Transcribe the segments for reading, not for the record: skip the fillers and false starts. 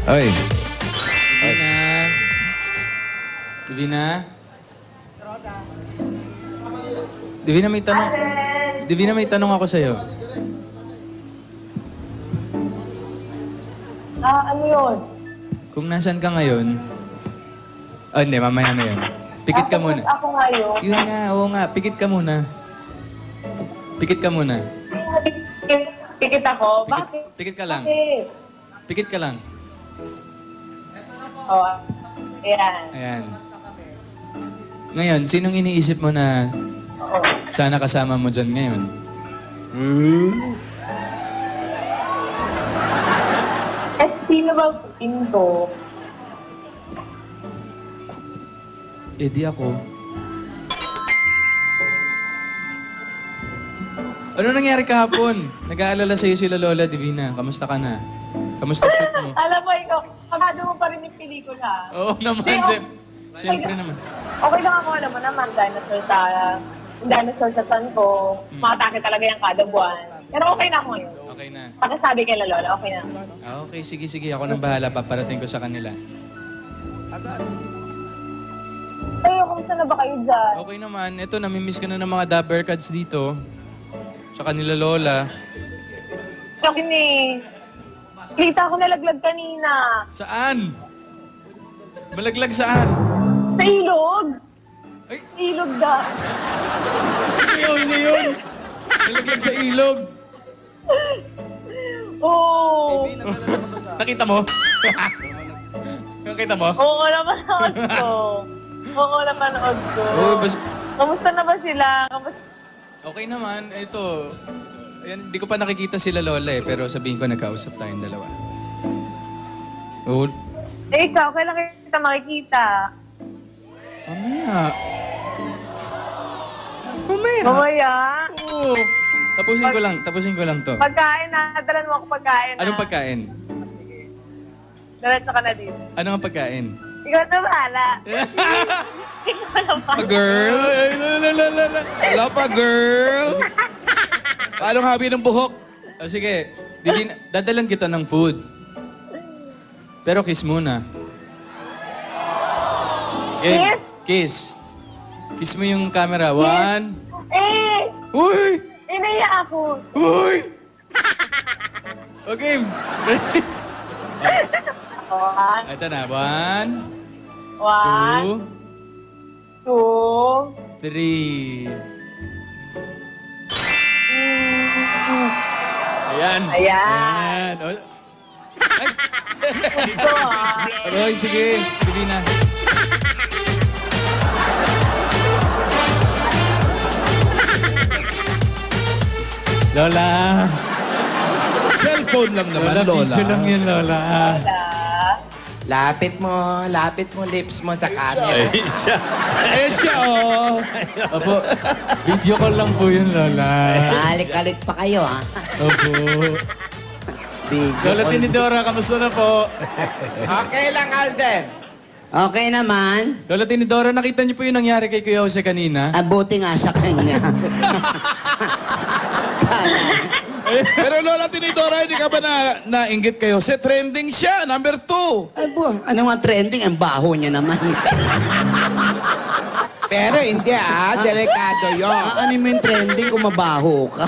Oy. Divina. Divina? Divina, may tanong. Divina, may tanong ako sa'yo. Ano yun? Kung nasan ka ngayon... Oh, hindi. Mamaya na yun. Pikit ka muna. Ako ngayon. Yun nga. Oo nga. Pikit ka muna. Pikit ka muna. Pikit ako? Bakit? Pikit ka lang. Bakit? Pikit ka lang. Oh, ayan. Ayan. Ngayon, sinong iniisip mo na Oo. sana kasama mo dyan ngayon? Eh, sino ba pinto? Eh, di ako. Ano nangyari kahapon? Nag-aalala sa'yo sila Lola Divina. Kamusta ka na? Kamusta shoot mo? Alam mo, ikaw, pagkado mo pa rin yung pelikula. Oo naman, Hindi, siyempre naman. Okay lang ako, alam mo naman, dinosaur sa tan ko, makatake talaga yung kada buwan. Pero okay na ako ngayon. Okay na. Pagkasabi kay La Lola, okay na. Okay, sige. Ako nang bahala. Paparating ko sa kanila. Eh, kumusta na ba kayo dyan? Okay naman. Ito, namimiss ka na ng mga dabber cards dito. Sa kanila Lola. Akin eh. Kita ko nalaglag kanina. Saan? Malaglag saan? Sa ilog. Ay, Ilog da. seryoso yun. Malaglag sa ilog. Oo. Nakita mo? Nakita mo? Oo, napanood ko. Oo, napanood ko. Oo, Kamusta na ba sila? Kamusta? Okay naman. Ito, ayan, hindi ko pa nakikita sila Lola eh, pero sabihin ko nagkausap tayong dalawa. Oo. Eh, ikaw, kailan kita makikita? Mamaya. Mamaya. Mamaya? Oo. Tapusin ko lang to. Pagkain na. Dalan mo ako pagkain na. Anong pagkain? Diretso ka na dito. Ano ang pagkain? Ikaw na bahala. Ikaw na bahala. Girl. Wala pa, girl. Paano habi ng buhok? Oh, sige, dadalan kita ng food. Pero kiss muna. Game. Kiss. Kiss mo yung camera. 1. Eh! Uy! Inaya ako. Uy! Okay. One. Ito na. 1, One. 2, Two. 3. Mm. Ayan. Ayan. Oh. Ay! Ito ah. Roy, sige. Sige na. Lola. Cellphone lang naman, Lola. Video lang yun, Lola. Lapit mo lips mo sa camera. Ayan siya, oh. Opo, video call lang po yun, Lola. Alik-alik pa kayo, ha? Opo. Video Lola call. Tinidora, kamusta na po? Okay lang, Alden. Okay naman. Lola Tinidora, nakita niyo po yung nangyari kay Kuya Jose kanina? Abuti nga sa kanya. Pero Lola Tinidora, hindi ka ba nainggit kayo? Trending siya, number 2. Ay, ano nga trending? Ang baho niya naman. Pero hindi delikado yun. Ano mo yung trending kung mabaho ka?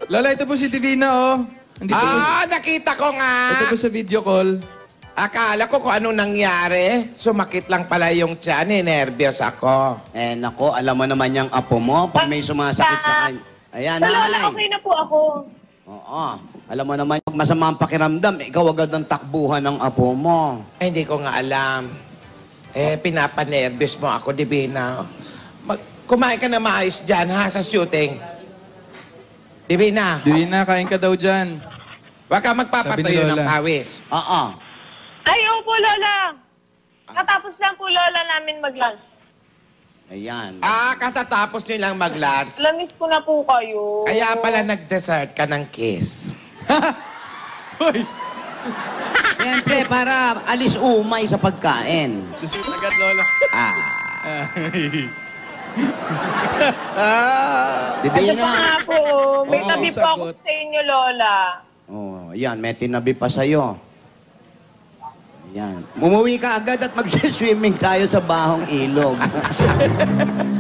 Lola, ito po si Divina, oh. Andito po, Nakita ko nga. ito po sa video call. Akala ko kung anong nangyari. Sumakit lang pala yung tiyan, nervyos ako. Nako, alam mo naman yung apo mo, pag may sumasakit sa kanya. Ayan, Sa Lola, Nay. okay na po ako. Oo. Alam mo naman, pag masama ang pakiramdam, ikaw agad ang takbuhan ng apo mo. Ay, hindi ko nga alam. Pinapanervous mo ako, Divina. Kumain ka na maayos dyan, ha, sa shooting. Divina, Divina, kain ka daw dyan. wag ka Sabi magpapatayo ni ng Lola. pawis. Oo. Ay, opo, Lola. Katapos lang po, Lola, namin mag-lunch. Ayan. Katatapos nyo lang mag-lunch. Lamis ko na po kayo. Kaya pala nag-dessert ka ng kiss. Hoy! Siyempre, para alis umay sa pagkain. Gusto agad, Lola. Ano pa Divina. nga po, may Oo, tabi po ako sagot. sa inyo, Lola. Oh, Ayan, may tinabi pa sa'yo. Ayan. Umuwi ka agad at mag-swimming tayo sa bahong ilog.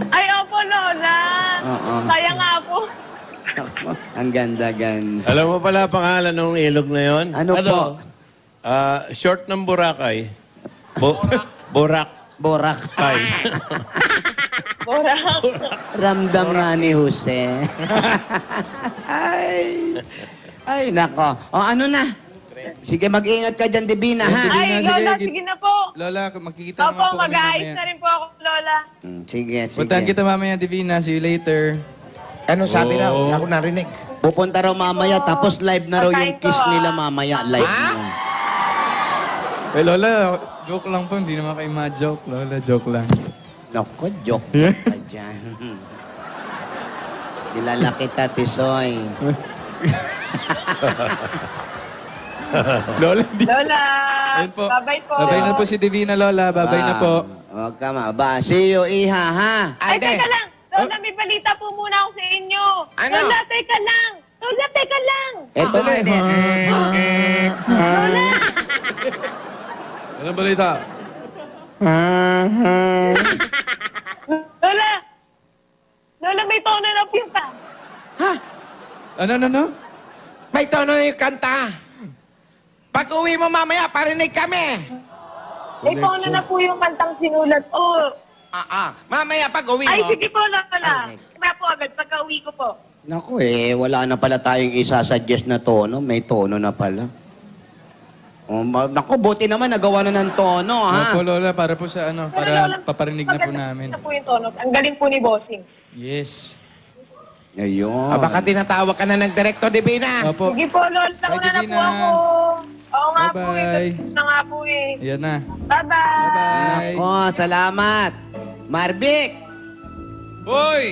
Ay, opo, Lola. Oo. Sayang nga po. Ang ganda-ganda. Alam mo pala pangalan ng ilog na yon? Ano po? Short ng Boracay. Borak. Boracay. Bora. Ramdam nga ni Jose. Ay, nako. O, ano na? Sige, mag-ingat ka dyan, Divina, ha? Divina, Ay, sige, Lola, git- sige na po. Lola, makikita Opo, naman po kami mag-aayos mamaya. na rin po ako, Lola. Sige, sige. Puntahan kita mamaya, Divina. See you later. Ano sabi raw? Oo. Ako narinig. Pupunta raw mamaya, tapos live na raw yung Patay kiss ko, nila mamaya. Live Ha? na. Eh, Lola, joke lang po. Hindi naman kayo ma-joke. Lola, joke lang. Nako, joke ka dyan. Dilala kita, Tisoy. Lola, hindi. Lola. Ayun po. Bye-bye po. Babay na po si Divina, Lola. Babay na po. Huwag ka maba. See you, Iha, ha? Ay, Ate. teka lang. Lola, may balita po muna ako sa inyo. Ano? Lola, teka lang. Lola, teka lang. Eto na. Anong balita? Lola. Lola, may tono na pinta. Ano? May tono na yung kanta. Pag uwi mo mamaya, parinig kami. May tono na po yung kantang sinulat. Oh. Mamaya pag uwi Ay, mo. sige po, Lola. Parinig. Kaya po agad, pagka-uwi ko po. Naku wala na pala tayong isasuggest na tono. May tono na pala. Naku, buti naman nagawa na ng tono, ha? Opo, Lola, para po sa ano, Pero, para Lola, paparinig na po maganda namin. na po yung tono. Ang galing po ni Bossing. Yes. Ayun. Baka tinatawag ka na ng Director Divina. Opo. Sige po, Lola. Bye, Una na po Divina. ako. Oo nga po eh. Bye-bye. Tapos na nga po eh. Ayan na. Bye-bye. Bye-bye. Nako, salamat. Marbik! Boy!